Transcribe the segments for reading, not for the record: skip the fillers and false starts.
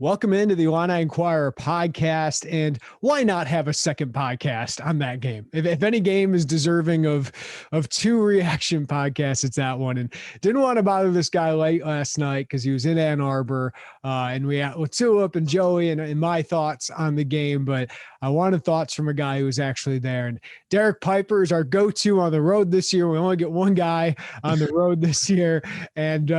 Welcome into the Illini Inquirer Podcast, and why not have a second podcast on that game? If any game is deserving of two reaction podcasts, it's that one. And didn't want to bother this guy late last night because he was in Ann Arbor, and we had with Tulip and Joey and my thoughts on the game, but I wanted thoughts from a guy who was actually there. And Derek Piper is our go-to on the road this year. We only get one guy on the road this year, and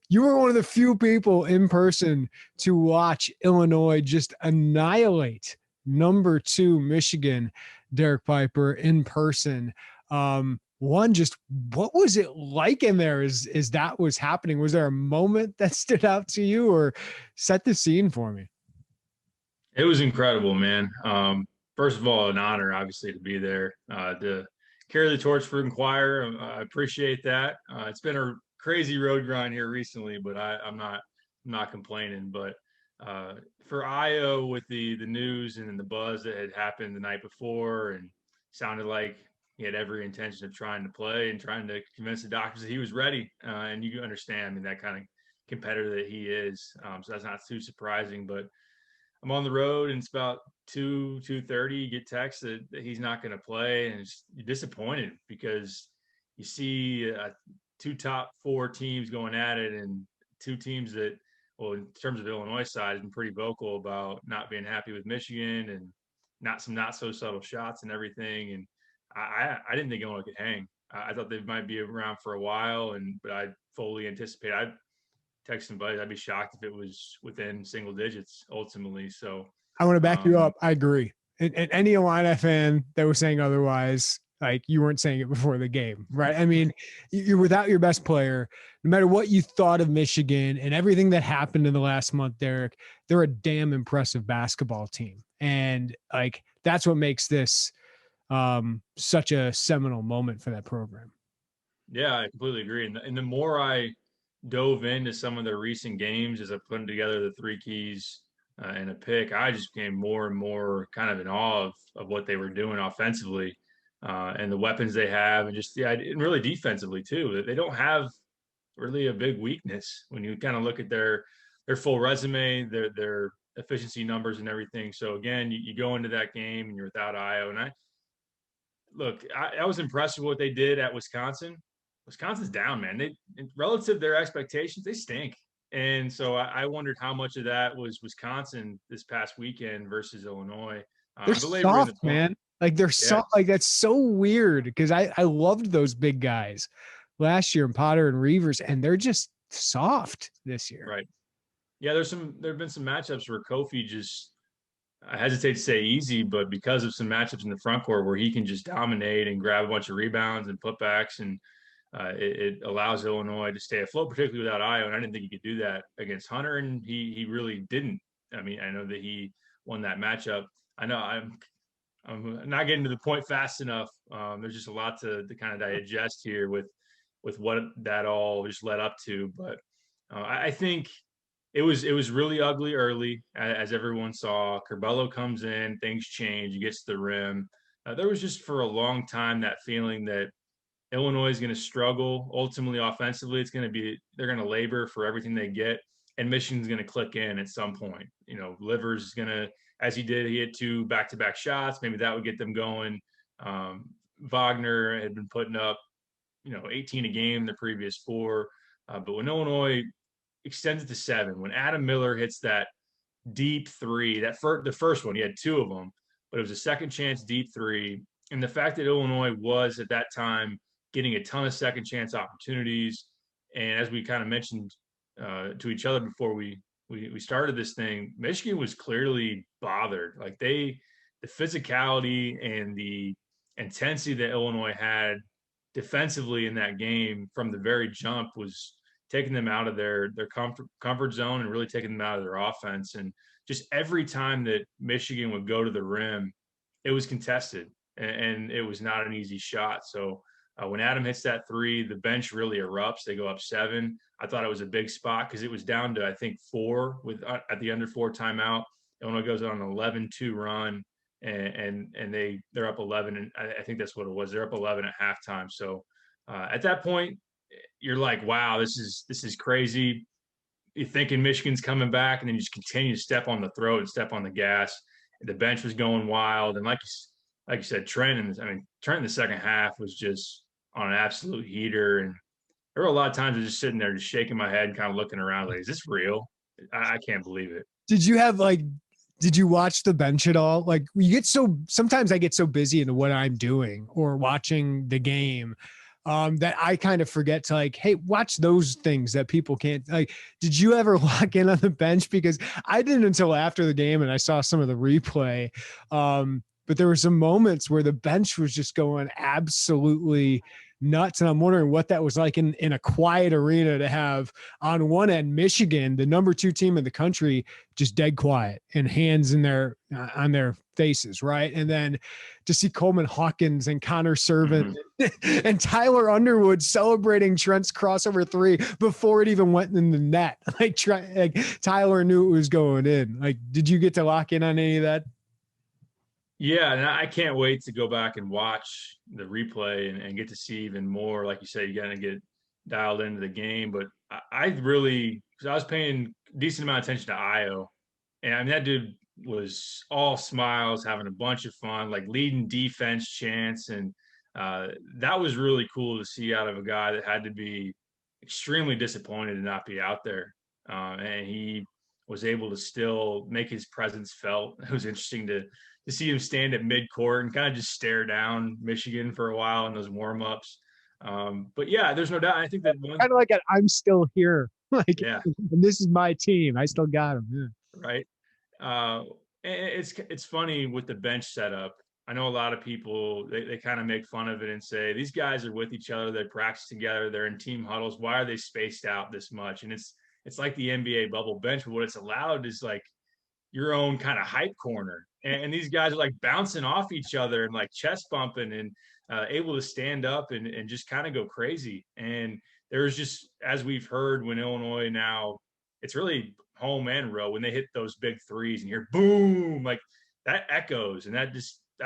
you were one of the few people in person to watch Illinois just annihilate number 2 Michigan, Derek Piper, in person. Just what was it like in there as that was happening? Was there a moment that stood out to you, or set the scene for me? It was incredible, man. First of all, an honor, obviously, to be there, to carry the torch for Inquirer. I appreciate that. It's been a crazy road grind here recently, but I'm not complaining. But for Io, with the news and the buzz that had happened the night before, and sounded like he had every intention of trying to play and trying to convince the doctors that he was ready. And you understand, I mean, that kind of competitor that he is. So that's not too surprising. But I'm on the road, and it's about 2:30. You get text that he's not going to play, and you're disappointed because you see two top 4 teams going at it, and two teams that, well, in terms of the Illinois side, has been pretty vocal about not being happy with Michigan and not so subtle shots and everything. And I didn't think Illinois could hang. I thought they might be around for a while, but I fully anticipate. I texted buddies, I'd be shocked if it was within single digits ultimately. So I want to back you up. I agree. And any Illini fan that was saying otherwise, like, you weren't saying it before the game, right? I mean, you're without your best player. No matter what you thought of Michigan and everything that happened in the last month, Derek, they're a damn impressive basketball team. And like, that's what makes this such a seminal moment for that program. Yeah, I completely agree. And the more I dove into some of their recent games as I put together the 3 keys and a pick, I just became more and more kind of in awe of what they were doing offensively. And the weapons they have, and just and really defensively too. They don't have really a big weakness when you kind of look at their full resume, their efficiency numbers and everything. So again, you go into that game and you're without Io. And I was impressed with what they did at Wisconsin. Wisconsin's down, man. They, relative to their expectations, they stink. And so I wondered how much of that was Wisconsin this past weekend versus Illinois. They're soft, man. Like, they're soft. Like, that's so weird because I loved those big guys last year in Potter and Reavers, and they're just soft this year. Right. Yeah, there have been some matchups where Kofi just, I hesitate to say easy, but because of some matchups in the front court where he can just dominate and grab a bunch of rebounds and putbacks, and it allows Illinois to stay afloat, particularly without Io. And I didn't think he could do that against Hunter, and he really didn't. I mean, I know that he won that matchup. I know I'm not getting to the point fast enough. There's just a lot to kind of digest here with what that all just led up to. But I think it was really ugly early, as everyone saw. Curbelo comes in, things change, he gets to the rim. There was just for a long time that feeling that Illinois is going to struggle ultimately offensively. They're going to labor for everything they get, and Michigan's going to click in at some point. You know, Livers is going to, as he did, he hit 2 back-to-back shots. Maybe that would get them going. Wagner had been putting up, 18 a game the previous 4. But when Illinois extends it to 7, when Adam Miller hits that deep 3, the first one, he had 2 of them, but it was a second chance deep 3. And the fact that Illinois was at that time getting a ton of second chance opportunities. And as we kind of mentioned to each other before we started this thing, Michigan was clearly bothered. Like, the physicality and the intensity that Illinois had defensively in that game from the very jump was taking them out of their comfort zone and really taking them out of their offense. And just every time that Michigan would go to the rim, it was contested, and it was not an easy shot. So when Adam hits that 3, the bench really erupts. They go up 7. I thought it was a big spot because it was down to, I think, 4 at the under 4 timeout. Illinois goes on an 11-2 run, and they're up 11, and I think that's what it was. They're up 11 at halftime. So at that point, you're like, wow, this is crazy. you're thinking Michigan's coming back, and then you just continue to step on the throat and step on the gas. The bench was going wild, and like you said, Trent in the second half was just on an absolute heater, and there were a lot of times I was just sitting there, just shaking my head and kind of looking around, like, is this real? I can't believe it. Did you watch the bench at all? Like, sometimes I get so busy into what I'm doing or watching the game that I kind of forget to, like, hey, watch those things that people can't. Like, did you ever lock in on the bench? Because I didn't until after the game, and I saw some of the replay. But there were some moments where the bench was just going absolutely nuts. And I'm wondering what that was like in a quiet arena to have on one end, Michigan, the number 2 team in the country, just dead quiet and hands in on their faces. Right. And then to see Coleman Hawkins and Connor Servant and Tyler Underwood celebrating Trent's crossover 3 before it even went in the net. Like Tyler knew it was going in. Like, did you get to lock in on any of that? Yeah, and I can't wait to go back and watch the replay and get to see even more. Like you say, you're going to get dialed into the game. But I was paying a decent amount of attention to Io. And I mean, that dude was all smiles, having a bunch of fun, like leading defense chants. And that was really cool to see out of a guy that had to be extremely disappointed to not be out there. And he was able to still make his presence felt. It was interesting to see him stand at midcourt and kind of just stare down Michigan for a while in those warm-ups. But yeah, there's no doubt. I think that kind of like I'm still here. Like, yeah, and this is my team. I still got them. Yeah. Right. It's funny with the bench setup. I know a lot of people, they kind of make fun of it and say, these guys are with each other. They practice together. They're in team huddles. Why are they spaced out this much? And it's like the NBA bubble bench, but what it's allowed is like your own kind of hype corner. And these guys are like bouncing off each other and like chest bumping and able to stand up and just kind of go crazy. And there's just, as we've heard, when Illinois now, it's really home and road, when they hit those big threes and you're boom, like that echoes. And that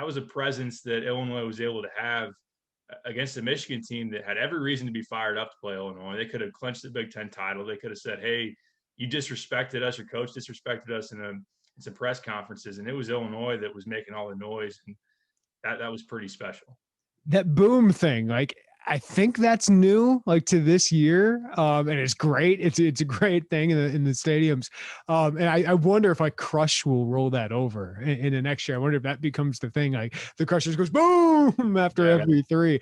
was a presence that Illinois was able to have against a Michigan team that had every reason to be fired up to play Illinois. They could have clinched the Big Ten title. They could have said, hey, you disrespected us, your coach disrespected us in some press conferences, and it was Illinois that was making all the noise, and that was pretty special. That boom thing, like, I think that's new, like, to this year, and it's great. It's a great thing in the stadiums, and I wonder if like Crush will roll that over in the next year. I wonder if that becomes the thing. Like the Crush just goes boom after every 3.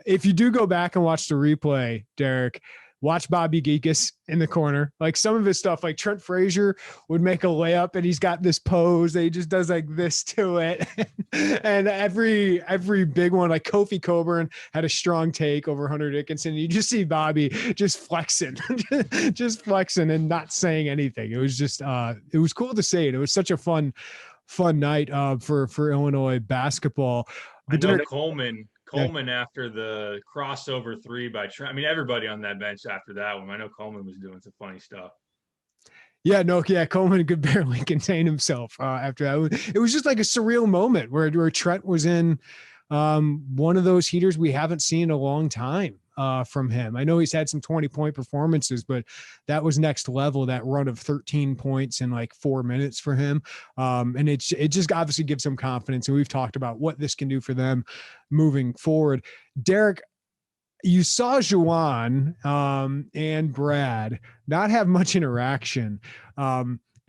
If you do go back and watch the replay, Derek, watch Bobby Geekus in the corner. Like some of his stuff, like Trent Frazier would make a layup and he's got this pose that he just does like this to it. And every big one, like Kofi Coburn had a strong take over Hunter Dickinson. You just see Bobby just flexing and not saying anything. It was just, it was cool to see it. It was such a fun night for Illinois basketball. But I know Coleman after the crossover 3 by Trent. I mean, everybody on that bench after that one. I know Coleman was doing some funny stuff. Coleman could barely contain himself after that. It was just like a surreal moment where Trent was in one of those heaters we haven't seen in a long time from him. I know he's had some 20-point performances, but that was next level, that run of 13 points in like 4 minutes for him. And it just obviously gives him confidence. And we've talked about what this can do for them moving forward. Derek, you saw Juwan and Brad not have much interaction.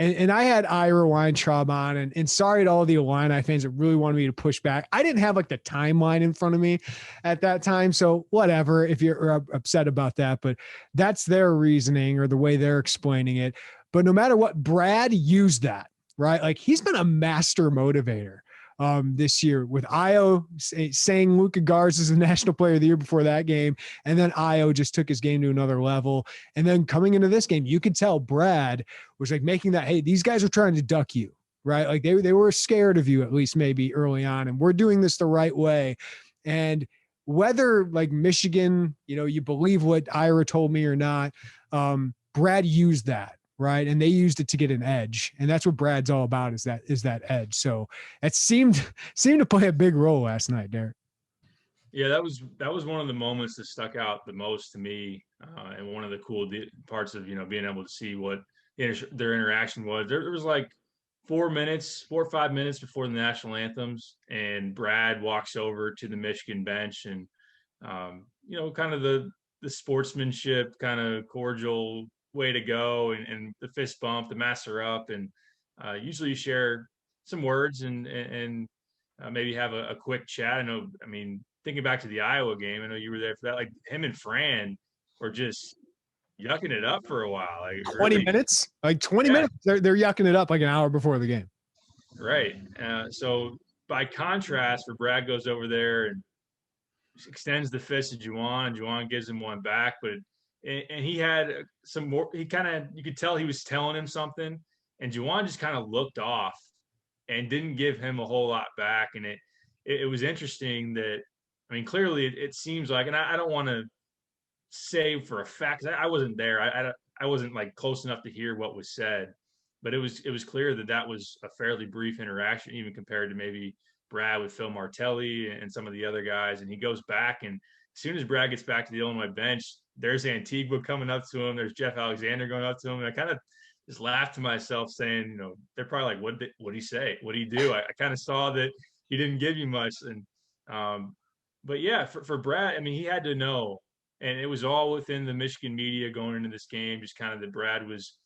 And I had Ira Weintraub on, and sorry to all the Illini fans that really wanted me to push back. I didn't have like the timeline in front of me at that time. So whatever, if you're upset about that, but that's their reasoning or the way they're explaining it. But no matter what, Brad used that, right? Like he's been a master motivator this year with Io saying Luka Garza is the national player of the year before that game. And then Io just took his game to another level. And then coming into this game, you could tell Brad was like making that, hey, these guys are trying to duck you, right? Like they were scared of you, at least maybe early on. And we're doing this the right way. And whether like Michigan, you believe what Ira told me or not, Brad used that. Right. And they used it to get an edge. And that's what Brad's all about is that edge. So it seemed to play a big role last night, Derek. Yeah, that was one of the moments that stuck out the most to me, and one of the cool parts of being able to see what their interaction was. There was like 4 minutes, 4 or 5 minutes before the national anthems, and Brad walks over to the Michigan bench, and kind of the sportsmanship, kind of cordial way to go, and the fist bump, the master up, and usually you share some words and maybe have a quick chat. I mean, thinking back to the Iowa game, I know you were there for that. Like him and Fran were just yucking it up for a while. Like 20 really, minutes, like 20 yeah, minutes. They're yucking it up like an hour before the game. right. So by contrast, where Brad goes over there and extends the fist to Juwan, and Juwan gives him one back, and he had some more. He kind of, you could tell he was telling him something, and Juwan just kind of looked off and didn't give him a whole lot back. And it was interesting that, I mean, clearly it seems like, and I don't want to say for a fact, 'cause I wasn't there. I wasn't like close enough to hear what was said, but it was clear that that was a fairly brief interaction, even compared to maybe Brad with Phil Martelli and some of the other guys. And he goes back, and as soon as Brad gets back to the Illinois bench, there's Antigua coming up to him. There's Jeff Alexander going up to him, and I kind of just laughed to myself, saying, they're probably like, what did he say? What did he do? I kind of saw that he didn't give you much, and but yeah, for Brad, I mean, he had to know, and it was all within the Michigan media going into this game, just kind of that Brad was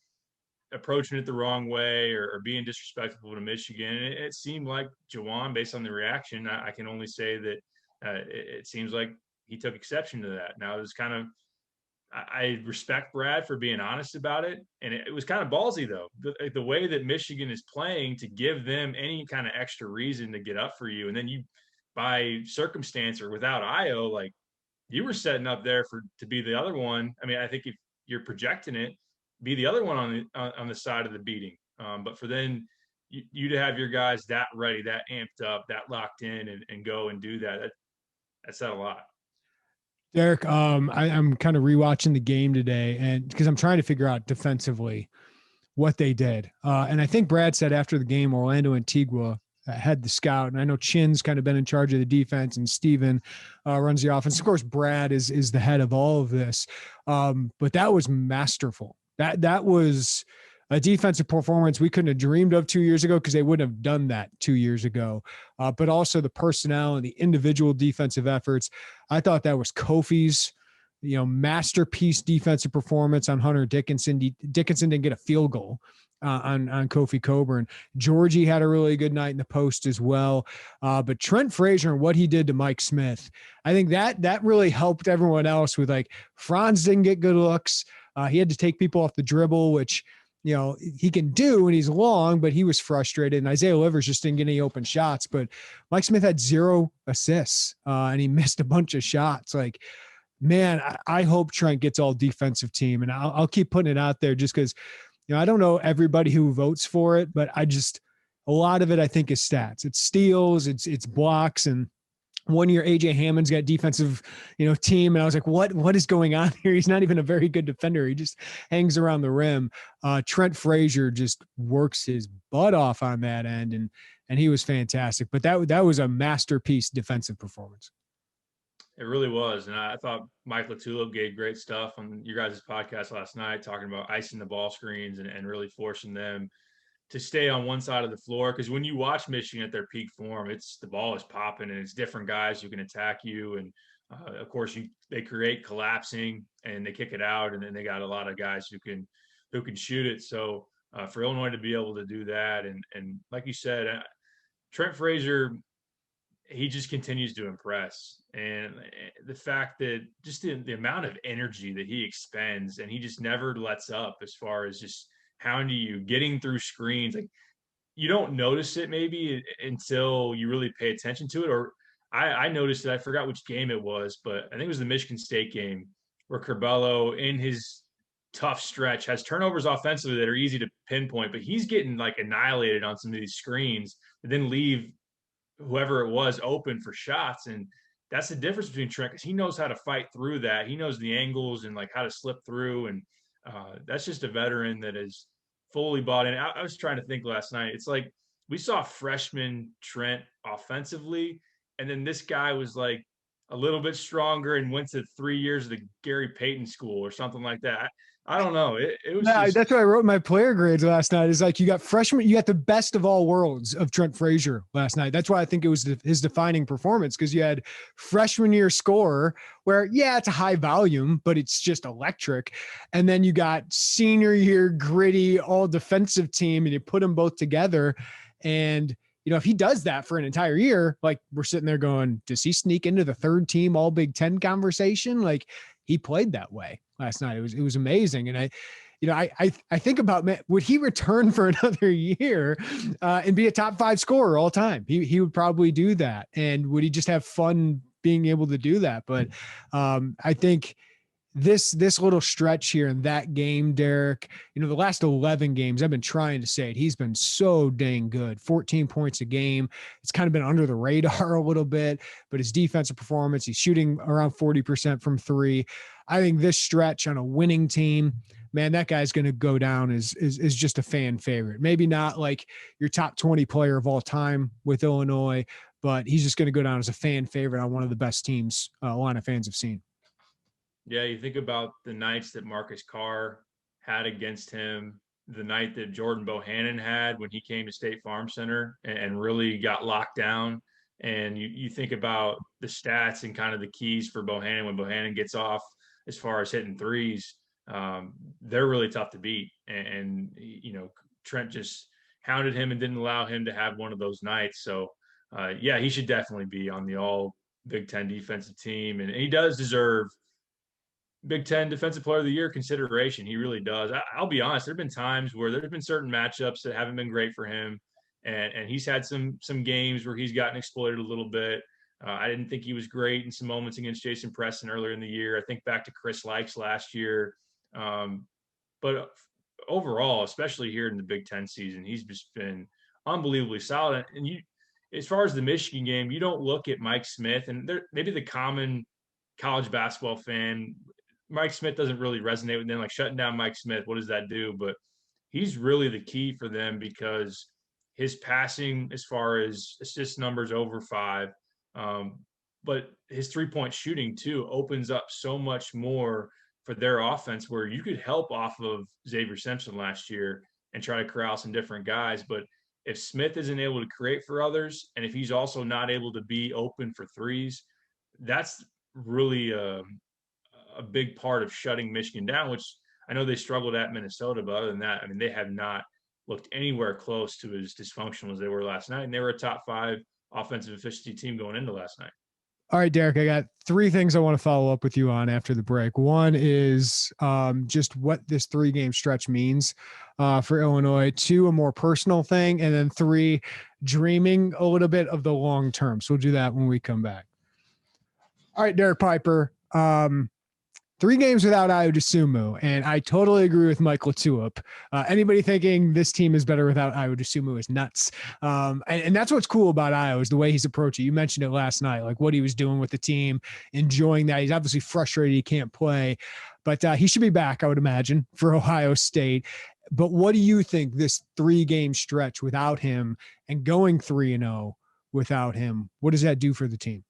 approaching it the wrong way, or being disrespectful to Michigan. And it seemed like Jawan, based on the reaction, I can only say that it seems like he took exception to that. Now, it was kind of, I respect Brad for being honest about it, and it was kind of ballsy though. The way that Michigan is playing, to give them any kind of extra reason to get up for you, and then you, by circumstance or without IO, like you were setting up there to be the other one. I mean, I think if you're projecting it, be the other one on the side of the beating. But for then you to have your guys that ready, that amped up, that locked in, and go and do that said a lot. Derek, I'm kind of rewatching the game today, and because I'm trying to figure out defensively what they did. And I think Brad said after the game, Orlando Antigua had the scout, and I know Chin's kind of been in charge of the defense, and Steven runs the offense. Of course, Brad is the head of all of this, but that was masterful. That was a defensive performance we couldn't have dreamed of 2 years ago, because they wouldn't have done that 2 years ago. But also the personnel and the individual defensive efforts. I thought that was Kofi's masterpiece defensive performance on Hunter Dickinson. Dickinson didn't get a field goal on Kofi Coburn. Georgie had a really good night in the post as well. But Trent Frazier and what he did to Mike Smith, I think that really helped everyone else with, like, Franz didn't get good looks. He had to take people off the dribble, which, he can do when he's long, but he was frustrated. And Isaiah Livers just didn't get any open shots. But Mike Smith had 0 assists, and he missed a bunch of shots. Like, man, I hope Trent gets all defensive team, and I'll keep putting it out there just because, I don't know everybody who votes for it, but a lot of it I think is stats. It's steals, it's blocks, and 1 year AJ Hammond's got defensive, team, and I was like, what is going on here? He's not even a very good defender. He just hangs around the rim. Trent Frazier just works his butt off on that end, and he was fantastic. But that was a masterpiece defensive performance. It really was. And I thought Mike Latulip gave great stuff on your guys' podcast last night, talking about icing the ball screens and really forcing them to stay on one side of the floor. Because when you watch Michigan at their peak form, it's the ball is popping, and it's different guys who can attack you. And of course, they create collapsing, and they kick it out, and then they got a lot of guys who can shoot it. So for Illinois to be able to do that, and like you said, Trent Frazier, he just continues to impress. And the fact that just the amount of energy that he expends, and he just never lets up as far as just hounding you, getting through screens. Like, you don't notice it maybe until you really pay attention to it. Or I noticed it. I forgot which game it was, but I think it was the Michigan State game, where Curbelo, in his tough stretch, has turnovers offensively that are easy to pinpoint, but he's getting like annihilated on some of these screens that then leave whoever it was open for shots. And that's the difference between Trent, because he knows how to fight through that. He knows the angles and like how to slip through. And that's just a veteran that is fully bought in. I was trying to think last night. It's like we saw freshman Trent offensively, and then this guy was like a little bit stronger and went to 3 years of the Gary Payton school or something like that. I don't know. It was Yeah, just that's what I wrote in my player grades last night. Is like you got the best of all worlds of Trent Frazier last night. That's why I think it was his defining performance, because you had freshman year scorer where, yeah, it's a high volume, but it's just electric. And then you got senior year gritty, all defensive team, and you put them both together. And, if he does that for an entire year, like we're sitting there going, does he sneak into the third team all Big Ten conversation? Like he played that way last night. It was amazing. And I think about, man, would he return for another year and be a top 5 scorer all time? He would probably do that. And would he just have fun being able to do that? But I think this little stretch here in that game, Derek, the last 11 games, I've been trying to say it. He's been so dang good. 14 points a game. It's kind of been under the radar a little bit, but his defensive performance, he's shooting around 40% from 3. I think this stretch on a winning team, man, that guy's going to go down as just a fan favorite. Maybe not like your top 20 player of all time with Illinois, but he's just going to go down as a fan favorite on one of the best teams a lot of fans have seen. Yeah, you think about the nights that Marcus Carr had against him, the night that Jordan Bohannon had when he came to State Farm Center and really got locked down. And you think about the stats and kind of the keys for Bohannon when Bohannon gets off as far as hitting threes. They're really tough to beat. And Trent just hounded him and didn't allow him to have one of those nights. So, yeah, he should definitely be on the all Big Ten defensive team. And he does deserve Big Ten Defensive Player of the Year consideration. He really does. I'll be honest. There have been times where there's been certain matchups that haven't been great for him, and he's had some games where he's gotten exploited a little bit. I didn't think he was great in some moments against Jason Preston earlier in the year. I think back to Chris Likes last year, but overall, especially here in the Big Ten season, he's just been unbelievably solid. And as far as the Michigan game, you don't look at Mike Smith, and maybe the common college basketball fan, Mike Smith doesn't really resonate with them. Like shutting down Mike Smith, what does that do? But he's really the key for them because his passing, as far as assist numbers, over 5, but his 3-point shooting too opens up so much more for their offense, where you could help off of Xavier Simpson last year and try to corral some different guys. But if Smith isn't able to create for others, and if he's also not able to be open for threes, that's really a big part of shutting Michigan down, which I know they struggled at Minnesota, but other than that, I mean, they have not looked anywhere close to as dysfunctional as they were last night. And they were a top 5 offensive efficiency team going into last night. All right, Derek, I got 3 things I want to follow up with you on after the break. One is just what this 3-game stretch means for Illinois. 2, a more personal thing. And then 3, dreaming a little bit of the long term. So we'll do that when we come back. All right, Derek Piper. 3 games without Ayo Dosunmu, and I totally agree with Mike Latulippe. Anybody thinking this team is better without Ayo Dosunmu is nuts. And that's what's cool about Ayo, is the way he's approaching. You mentioned it last night, like what he was doing with the team, enjoying that. He's obviously frustrated he can't play, but he should be back, I would imagine, for Ohio State. But what do you think this 3-game stretch without him and going 3-0 without him, what does that do for the team?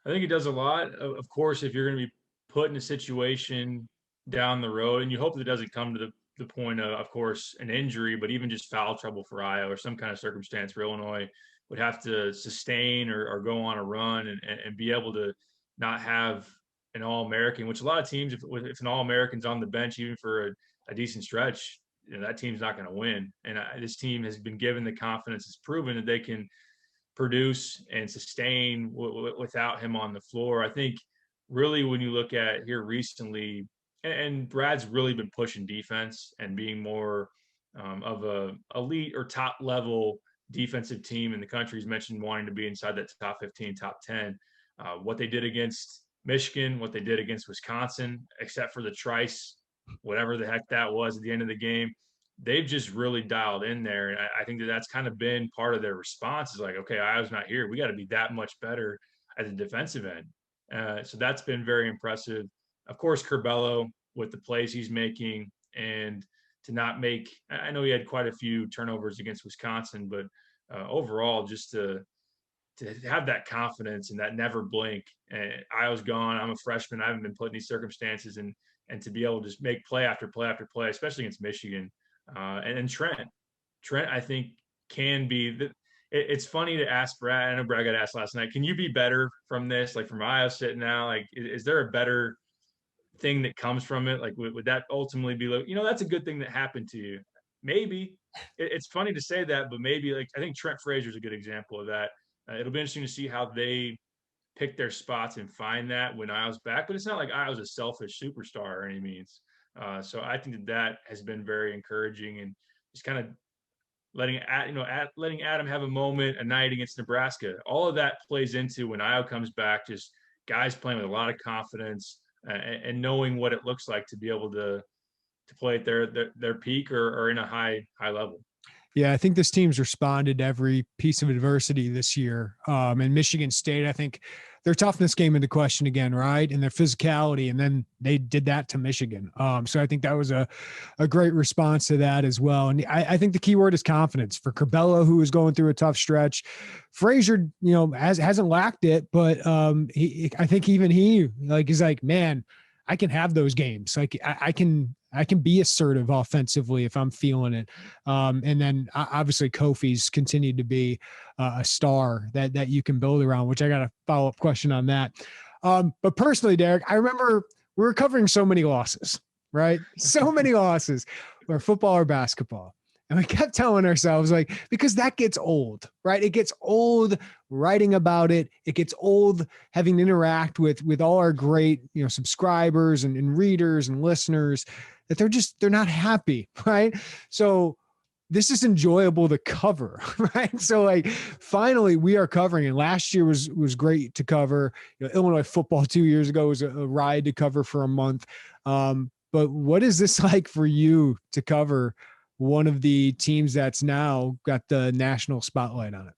I think it does a lot. Of course, if you're going to be put in a situation down the road, and you hope that it doesn't come to the point of course, an injury, but even just foul trouble for Ayo or some kind of circumstance where Illinois would have to sustain or go on a run and be able to not have an All-American, which a lot of teams, if an All-American's on the bench, even for a decent stretch, that team's not going to win. And this team has been given the confidence, it's proven that they can produce and sustain without him on the floor. I think really when you look at here recently, and Brad's really been pushing defense and being more of a elite or top level defensive team in the country. He's mentioned wanting to be inside that top 15, top 10. What they did against Michigan, what they did against Wisconsin, except for the trice, whatever the heck that was at the end of the game, they've just really dialed in there. And I think that's kind of been part of their response, is like, okay, Iowa's not here. We got to be that much better at the defensive end. So that's been very impressive. Of course, Curbelo with the plays he's making, and to not make – I know he had quite a few turnovers against Wisconsin, but overall just to to have that confidence and that never blink. And I was gone. I'm a freshman. I haven't been put in these circumstances, and to be able to just make play after play after play, especially against Michigan, and then Trent, I think can be the. It's funny to ask Brad. I know Brad got asked last night. Can you be better from this? Like from Iowa sitting now, like is there a better thing that comes from it? Like would that ultimately be like, that's a good thing that happened to you? Maybe. It's funny to say that, but maybe like I think Trent Frazier is a good example of that. It'll be interesting to see how they pick their spots and find that when Iowa's back. But it's not like Iowa's a selfish superstar or any means. So I think that has been very encouraging, and just kind of letting Adam have a moment, a night against Nebraska. All of that plays into when Iowa comes back. Just guys playing with a lot of confidence, and knowing what it looks like to be able to play at their peak or in a high level. Yeah, I think this team's responded to every piece of adversity this year. And Michigan State, I think their toughness came into question again, right? And their physicality, and then they did that to Michigan. So I think that was a great response to that as well. And I think the key word is confidence for Curbelo, who is going through a tough stretch. Frazier, hasn't lacked it, but I think even he is like, man, I can have those games. Like I can be assertive offensively if I'm feeling it. And then obviously Kofi's continued to be a star that you can build around, which I got a follow-up question on that. But personally, Derek, I remember we were covering so many losses, right? So many losses, or football or basketball. And we kept telling ourselves, because that gets old, right? It gets old writing about it. It gets old having to interact with all our great, subscribers and readers and listeners, that they're not happy, right? So this is enjoyable to cover, right? So finally we are covering, and last year was great to cover. Illinois football 2 years ago was a ride to cover for a month. But what is this like for you to cover one of the teams that's now got the national spotlight on it?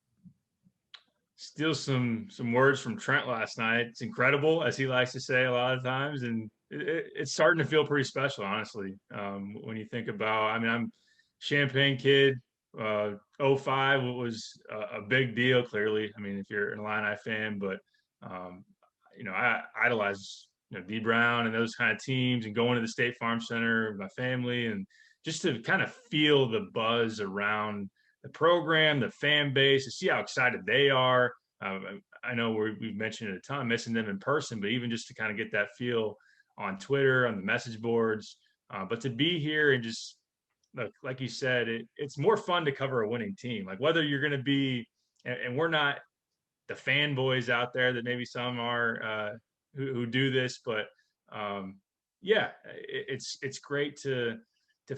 Steal some words from Trent last night. It's incredible, as he likes to say a lot of times, and it's starting to feel pretty special, honestly. When you think about, I'm Champaign kid. 05 was a big deal. Clearly, if you're an Illini fan, but I idolized D Brown and those kind of teams, and going to the State Farm Center with my family, and just to kind of feel the buzz around the program, the fan base, to see how excited they are. I know we've mentioned it a ton, missing them in person, but even just to kind of get that feel on Twitter, on the message boards. But to be here and just, like you said, it's more fun to cover a winning team. Like whether you're going to be, and we're not the fanboys out there that maybe some are who do this, but it's great to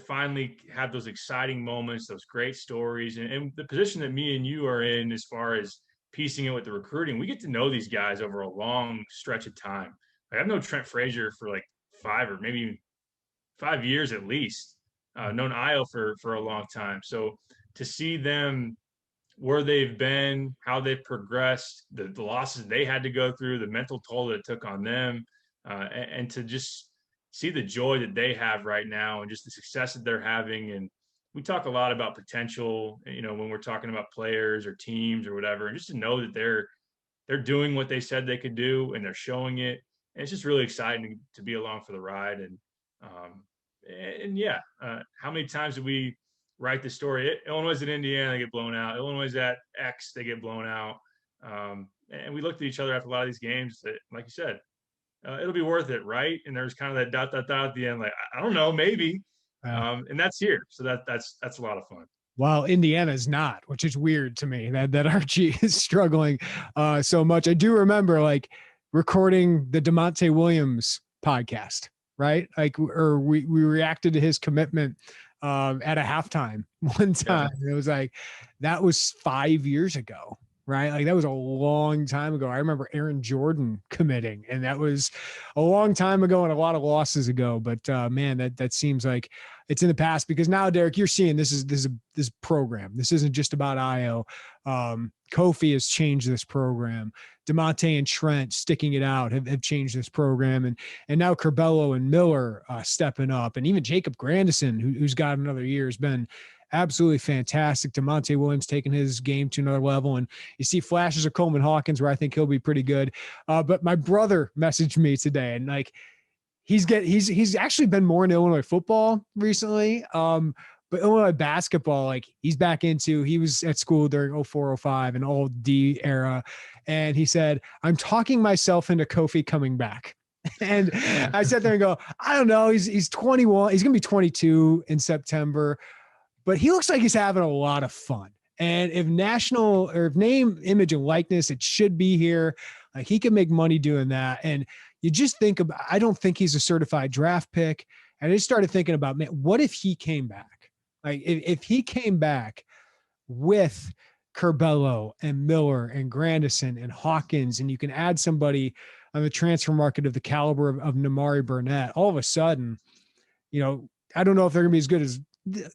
finally have those exciting moments, those great stories, and the position that me and you are in as far as piecing it with the recruiting. We get to know these guys over a long stretch of time. I've known Trent Frazier for 5 or maybe 5 years at least. Known Io for a long time. So to see them where they've been, how they've progressed, the losses they had to go through, the mental toll that it took on them, and to just see the joy that they have right now and just the success that they're having. And we talk a lot about potential, when we're talking about players or teams or whatever, and just to know that they're doing what they said they could do and they're showing it. And it's just really exciting to be along for the ride. And how many times do we write the story? Illinois at Indiana, they get blown out. Illinois at X, they get blown out. And we looked at each other after a lot of these games that, like you said, it'll be worth it, right? And there's kind of that ... at the end, I don't know, maybe. And that's here. So that's a lot of fun. Well, Indiana's not, which is weird to me that Archie is struggling so much. I do remember recording the DeMonte Williams podcast, right? We reacted to his commitment at a halftime one time. Yeah. It was that was 5 years ago, right? That was a long time ago. I remember Aaron Jordan committing, and that was a long time ago and a lot of losses ago. But man, that seems like it's in the past, because now, Derek, you're seeing this program. This isn't just about Io. Kofi has changed this program. DeMonte and Trent sticking it out have changed this program. And now Curbelo and Miller stepping up, and even Jacob Grandison, who's got another year, has been absolutely fantastic. DeMonte Williams taking his game to another level. And you see flashes of Coleman Hawkins where I think he'll be pretty good. But my brother messaged me today, and like, he's actually been more in Illinois football recently. But Illinois basketball, like he was at school during 04, 05 and all D era. And he said, I'm talking myself into Kofi coming back. And I sat there and go, I don't know. He's 21. He's going to be 22 in September, but he looks like he's having a lot of fun. And if name, image, and likeness, it should be here. Like he can make money doing that. And you just think about, I don't think he's a certified draft pick. And I just started thinking about, man, what if he came back? Like if he came back with Curbelo and Miller and Grandison and Hawkins, and you can add somebody on the transfer market of the caliber of Namari Burnett, all of a sudden, I don't know if they're going to be as good as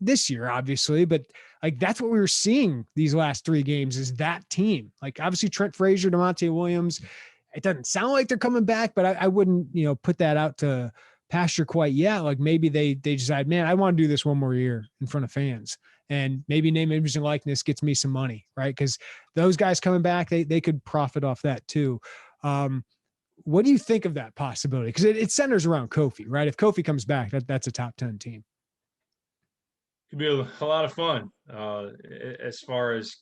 this year, obviously, but like that's what we were seeing these last 3 games is that team. Like obviously Trent Frazier, DeMonte Williams, it doesn't sound like they're coming back, but I wouldn't, put that out to pasture quite yet. Like maybe they decide, man, I want to do this one more year in front of fans, and maybe name, image, and likeness gets me some money, right? Because those guys coming back, they could profit off that too. What do you think of that possibility? Because it centers around Kofi, right? If Kofi comes back, that's a top 10 team. Could be a lot of fun as far as,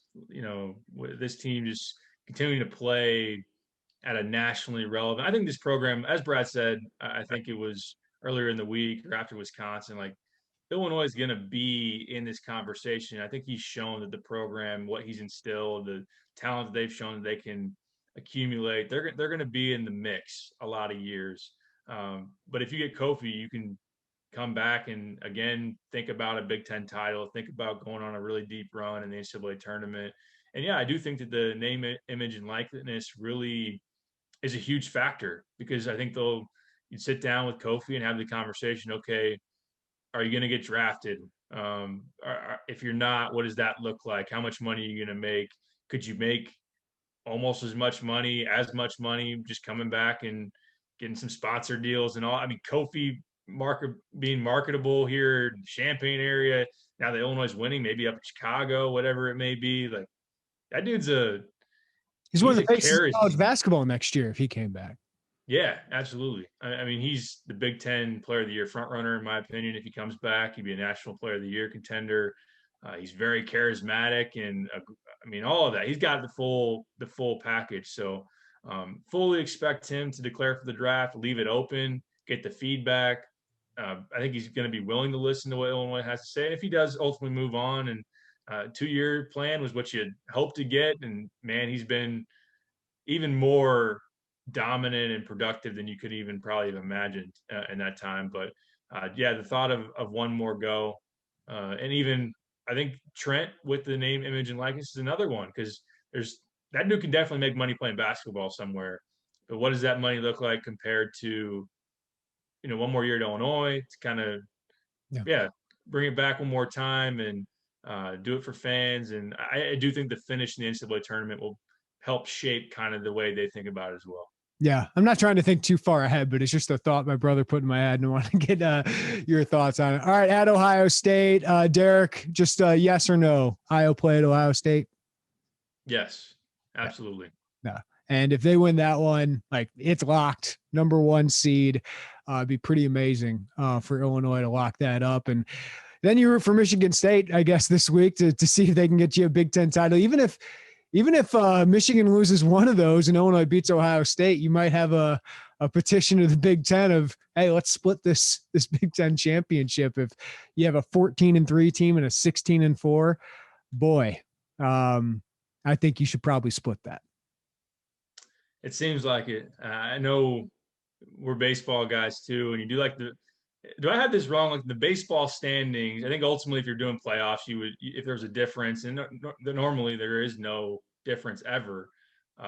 this team just continuing to play at a nationally relevant. I think this program, as Brad said, I think it was earlier in the week or after Wisconsin, like Illinois is going to be in this conversation. I think he's shown that the program, what he's instilled, the talent that they've shown that they can accumulate, they're going to be in the mix a lot of years. But if you get Kofi, you can come back and again think about a Big Ten title, think about going on a really deep run in the NCAA tournament. And yeah, I do think that the name, image, and likeness really is a huge factor, because I think you'd sit down with Kofi and have the conversation. Okay, are you going to get drafted? If you're not, what does that look like? How much money are you going to make? Could you make almost as much money just coming back and getting some sponsor deals and all? I mean, Kofi being marketable here in the Champaign area. Now that Illinois is winning, maybe up in Chicago, whatever it may be. Like that dude's he's one of the faces of college basketball next year if he came back. Yeah, absolutely. I mean, he's the Big Ten Player of the Year front runner, in my opinion. If he comes back, he'd be a National Player of the Year contender. He's very charismatic, and I mean, all of that. He's got the full package. So, fully expect him to declare for the draft, leave it open, get the feedback. I think he's going to be willing to listen to what Illinois has to say. And if he does ultimately move on, and 2-year plan was what you had hoped to get, and man, he's been even more dominant and productive than you could even probably have imagined in that time. But yeah, the thought of one more go, and even I think Trent with the name, image, and likeness is another one, because that dude can definitely make money playing basketball somewhere. But what does that money look like compared to, one more year at Illinois to kind of, bring it back one more time and do it for fans. And I do think the finish in the NCAA tournament will help shape kind of the way they think about it as well. Yeah, I'm not trying to think too far ahead, but it's just a thought my brother put in my head, and I want to get your thoughts on it. All right, at Ohio State, Derek, just yes or no, Iowa play at Ohio State? Yes, absolutely. Yeah. And if they win that one, like it's locked, number 1 seed. It'd be pretty amazing for Illinois to lock that up. And then you root for Michigan State, I guess, this week to see if they can get you a Big Ten title. Even if Michigan loses one of those and Illinois beats Ohio State, you might have a petition to the Big Ten of, hey, let's split this Big Ten championship. If you have a 14-3 team and a 16-4, boy, I think you should probably split that. It seems like it. I know we're baseball guys too, and you do like do I have this wrong? Like the baseball standings, I think ultimately if you're doing playoffs, if there's a difference, and normally there is no difference ever,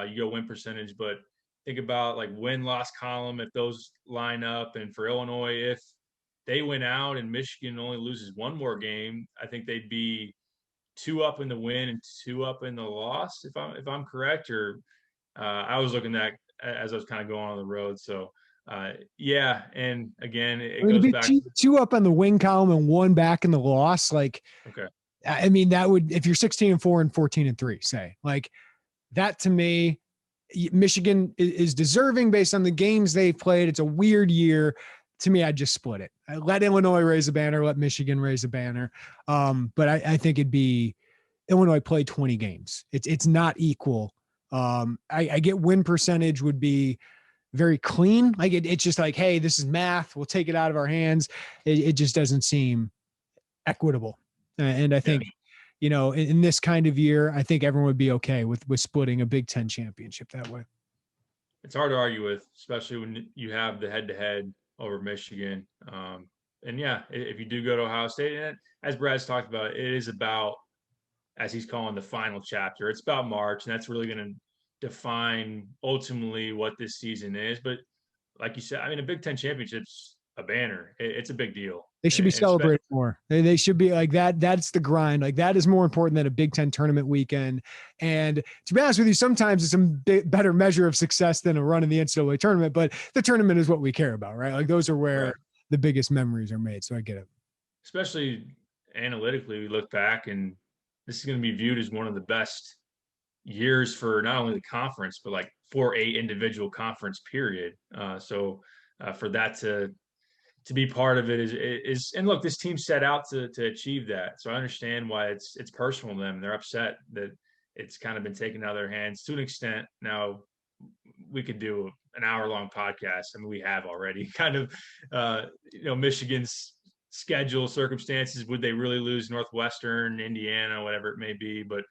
you go win percentage, but think about like win-loss column, if those line up. And for Illinois, if they win out and Michigan only loses one more game, I think they'd be 2 up in the win and 2 up in the loss, if I'm correct. Or I was looking at as I was kind of going on the road. So yeah, and again, it goes back 2 up on the win column and 1 back in the loss. Like, okay, I mean, that would, if you're 16-4 and 14-3, say, like, that to me, Michigan is deserving based on the games they've played. It's a weird year. To me, I'd just split it. I let Illinois raise a banner, let Michigan raise a banner. But I think it'd be Illinois played 20 games. It's not equal. I get win percentage would be very clean. Like it's just like, hey, this is math. We'll take it out of our hands. It just doesn't seem equitable. And I think, in this kind of year, I think everyone would be okay with splitting a Big Ten championship that way. It's hard to argue with, especially when you have the head-to-head over Michigan. And yeah, if you do go to Ohio State, and as Brad's talked about, it is about, as he's calling the final chapter, it's about March, and that's really going to define ultimately what this season is. But like you said, I mean, a Big Ten championship's a banner. It's a big deal. They should be celebrated more. They should be like that. That's the grind. Like that is more important than a Big Ten tournament weekend. And to be honest with you, sometimes it's a better measure of success than a run in the NCAA tournament, but the tournament is what we care about, right? Like those are where the biggest memories are made. So I get it. Especially analytically, we look back and this is going to be viewed as one of the best years for not only the conference, but like for a individual conference period. So for that to be part of it is and look, this team set out to achieve that. So I understand why it's personal to them. They're upset that it's kind of been taken out of their hands to an extent. Now we could do an hour-long podcast. I mean, we have already kind of, Michigan's schedule circumstances. Would they really lose Northwestern, Indiana, whatever it may be? But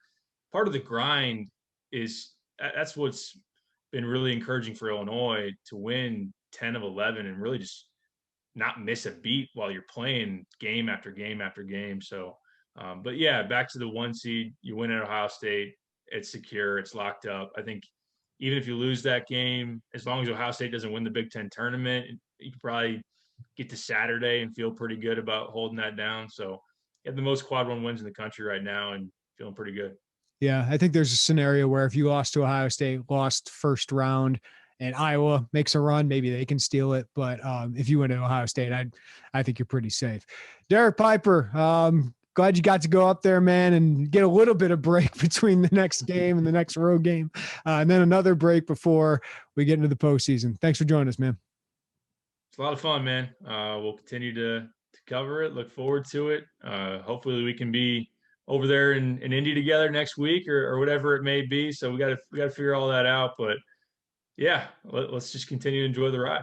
part of the grind is that's what's been really encouraging for Illinois to win 10 of 11 and really just not miss a beat while you're playing game after game after game. So, but yeah, back to the 1 seed, you win at Ohio State, it's secure, it's locked up. I think even if you lose that game, as long as Ohio State doesn't win the Big Ten tournament, you can probably get to Saturday and feel pretty good about holding that down. So you have the most quad one wins in the country right now and feeling pretty good. Yeah, I think there's a scenario where if you lost to Ohio State, lost first round, and Iowa makes a run, maybe they can steal it. But if you win at Ohio State, I think you're pretty safe. Derek Piper, glad you got to go up there, man, and get a little bit of break between the next game and the next road game, and then another break before we get into the postseason. Thanks for joining us, man. It's a lot of fun, man. We'll continue to cover it. Look forward to it. Hopefully we can be over there in Indy together next week or whatever it may be. So we got to figure all that out. But yeah, let's just continue to enjoy the ride.